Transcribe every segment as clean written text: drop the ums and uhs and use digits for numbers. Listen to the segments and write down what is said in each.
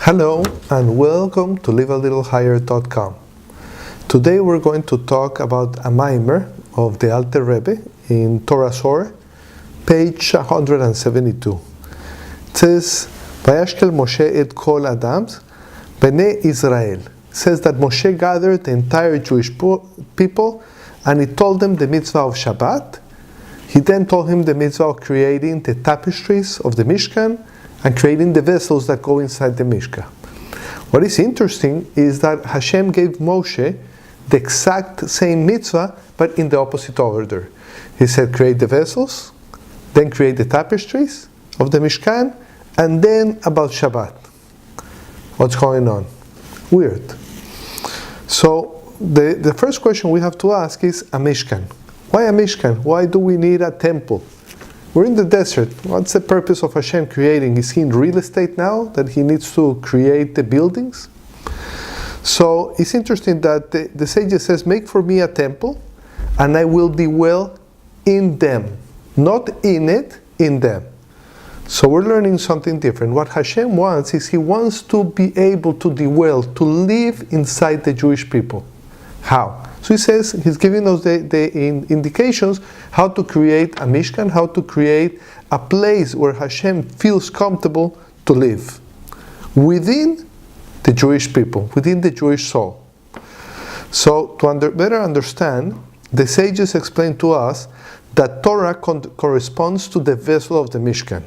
Hello and welcome to livealittlehigher.com. Today we're going to talk about a mimer of the Alter Rebbe in Torah Sor, page 172. It says, Vayashkel Moshe et kol Adams, Bnei Israel. It says that Moshe gathered the entire Jewish people and he told them the mitzvah of Shabbat. He then told him the mitzvah of creating the tapestries of the Mishkan and creating the vessels that go inside the Mishkan. What is interesting is that Hashem gave Moshe the exact same mitzvah, but in the opposite order. He said, create the vessels, then create the tapestries of the Mishkan, and then about Shabbat. What's going on? Weird. So, the first question we have to ask is a Mishkan. Why a Mishkan? Why do we need a temple? We're in the desert. What's the purpose of Hashem creating? Is he in real estate now that he needs to create the buildings? So it's interesting that the sages says, make for me a temple and I will dwell in them. Not in it, in them. So we're learning something different. What Hashem wants is he wants to be able to dwell, to live inside the Jewish people. How? So he says, he's giving us the indications how to create a Mishkan, how to create a place where Hashem feels comfortable to live within the Jewish people, within the Jewish soul. So to better understand, the sages explain to us that Torah corresponds to the vessel of the Mishkan,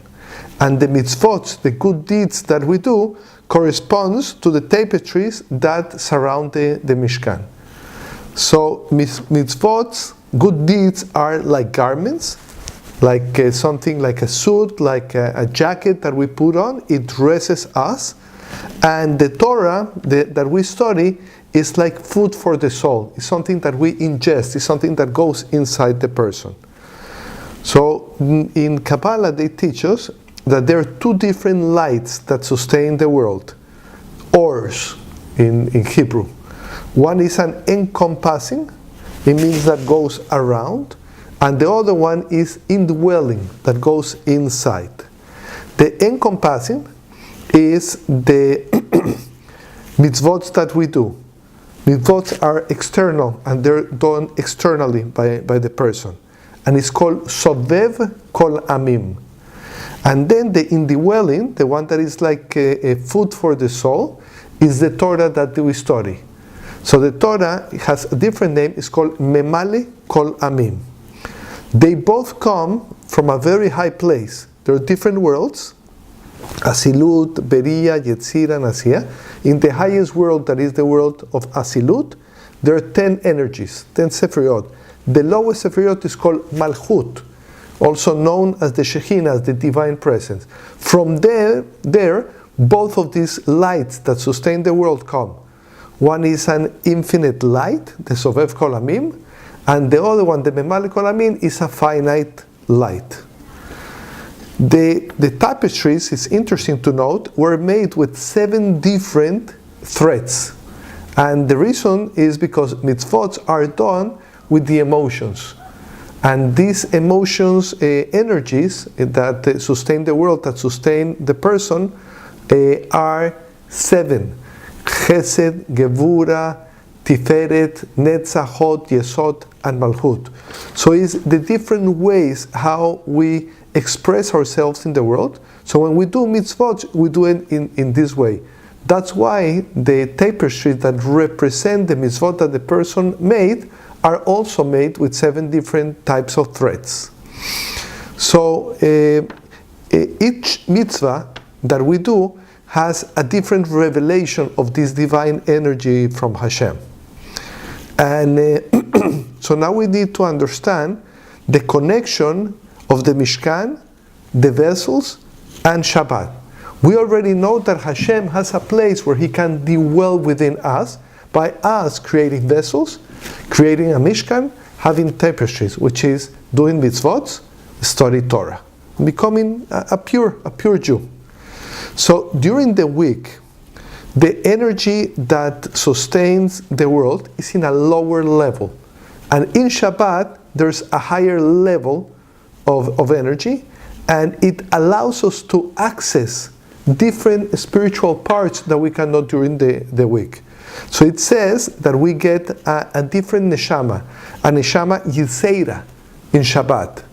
and the mitzvot, the good deeds that we do, corresponds to the tapestries that surround the Mishkan. So mitzvot, good deeds, are like garments, like something like a suit, like a jacket that we put on. It dresses us. And the Torah that we study is like food for the soul. It's something that we ingest. It's something that goes inside the person. So in Kabbalah they teach us that there are two different lights that sustain the world. Ors in Hebrew. One is an encompassing, it means that goes around, and the other one is indwelling, that goes inside. The encompassing is the mitzvot that we do. Mitzvot are external, and they're done externally by the person. And it's called Sovev Kol Amim. And then the indwelling, the one that is like a food for the soul, is the Torah that we study. So the Torah has a different name, it's called Memale Kol Amim. They both come from a very high place. There are different worlds, Asilut, Beria, Yetzira, and Asiya. In the highest world, that is the world of Asilut, there are 10 energies, 10 Sefirot. The lowest Sefirot is called Malchut, also known as the Shekhinah, as the divine presence. From there, both of these lights that sustain the world come. One is an infinite light, the Sovev Kol Amim, and the other one, the Memale Kol Amim, is a finite light. The tapestries, it's interesting to note, were made with 7 different threads. And the reason is because mitzvot are done with the emotions. And these emotions, energies that sustain the world, that sustain the person, are 7. Chesed, Gevura, Tiferet, Netzachot, Yesod, and Malchut. So it's the different ways how we express ourselves in the world. So when we do mitzvot, we do it in this way. That's why the tapestries that represent the mitzvot that the person made are also made with 7 different types of threads. So each mitzvah that we do has a different revelation of this divine energy from Hashem. And so now we need to understand the connection of the Mishkan, the vessels, and Shabbat. We already know that Hashem has a place where he can dwell within us by us creating vessels, creating a Mishkan, having tapestries, which is doing mitzvot, study Torah, becoming a pure Jew. So during the week, the energy that sustains the world is in a lower level. And in Shabbat, there's a higher level of energy, and it allows us to access different spiritual parts that we cannot during the week. So it says that we get a different neshama, a neshama yiseira in Shabbat.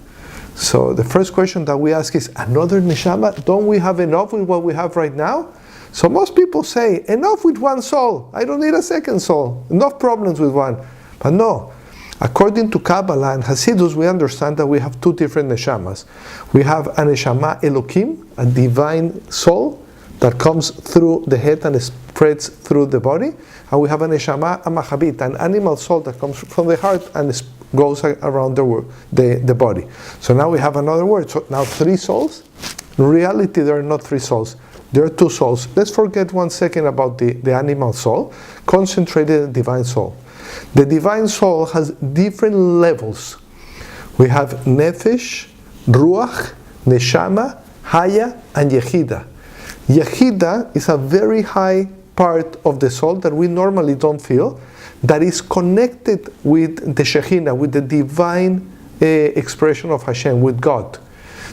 So the first question that we ask is, another neshama? Don't we have enough with what we have right now? So most people say, enough with one soul. I don't need a second soul. Enough problems with one. But no. According to Kabbalah and Hasidus, we understand that we have two different neshamas. We have a neshama Elokim, a divine soul that comes through the head and spreads through the body. And we have a neshama Amachabit, an animal soul that comes from the heart and goes around the body. So now we have another word. So now three souls. In reality, there are not three souls. There are two souls. Let's forget 1 second about the animal soul. Concentrated in the divine soul. The divine soul has different levels. We have Nefesh, Ruach, Neshama, Haya, and Yehida. Yehida is a very high part of the soul that we normally don't feel, that is connected with the Shekhinah, with the divine expression of Hashem, with God.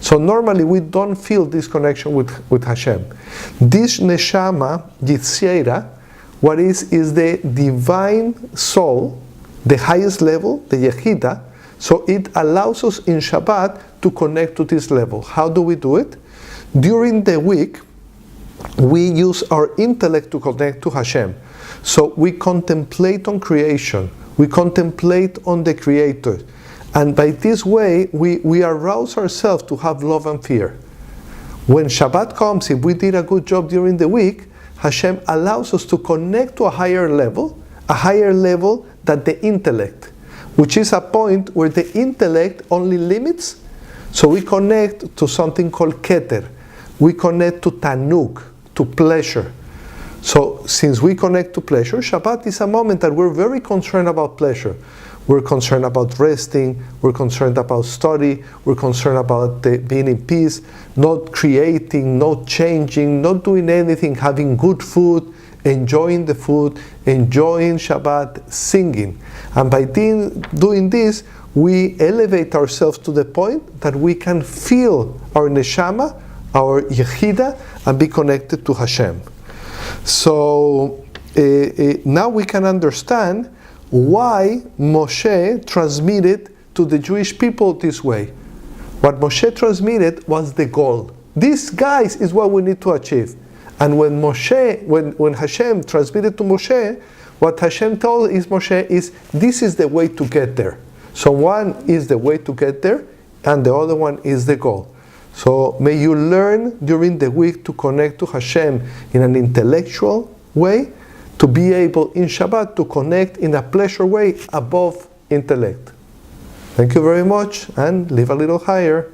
So normally we don't feel this connection with Hashem. This Neshama, Yitzhira, what is the divine soul, the highest level, the Yehida. So it allows us in Shabbat to connect to this level. How do we do it? During the week, we use our intellect to connect to Hashem. So we contemplate on creation. We contemplate on the Creator. And by this way, we arouse ourselves to have love and fear. When Shabbat comes, if we did a good job during the week, Hashem allows us to connect to a higher level than the intellect, which is a point where the intellect only limits. So we connect to something called Keter. We connect to Tanuk, to pleasure. So since we connect to pleasure, Shabbat is a moment that we're very concerned about pleasure. We're concerned about resting, we're concerned about study, we're concerned about being in peace, not creating, not changing, not doing anything, having good food, enjoying the food, enjoying Shabbat, singing. And by doing this, we elevate ourselves to the point that we can feel our neshama, our yechida, and be connected to Hashem. So now we can understand why Moshe transmitted to the Jewish people this way. What Moshe transmitted was the goal. This, guys, is what we need to achieve. And when Hashem transmitted to Moshe, what Hashem told Moshe is, this is the way to get there. So one is the way to get there, and the other one is the goal. So may you learn during the week to connect to Hashem in an intellectual way, to be able in Shabbat to connect in a pleasure way above intellect. Thank you very much, and live a little higher.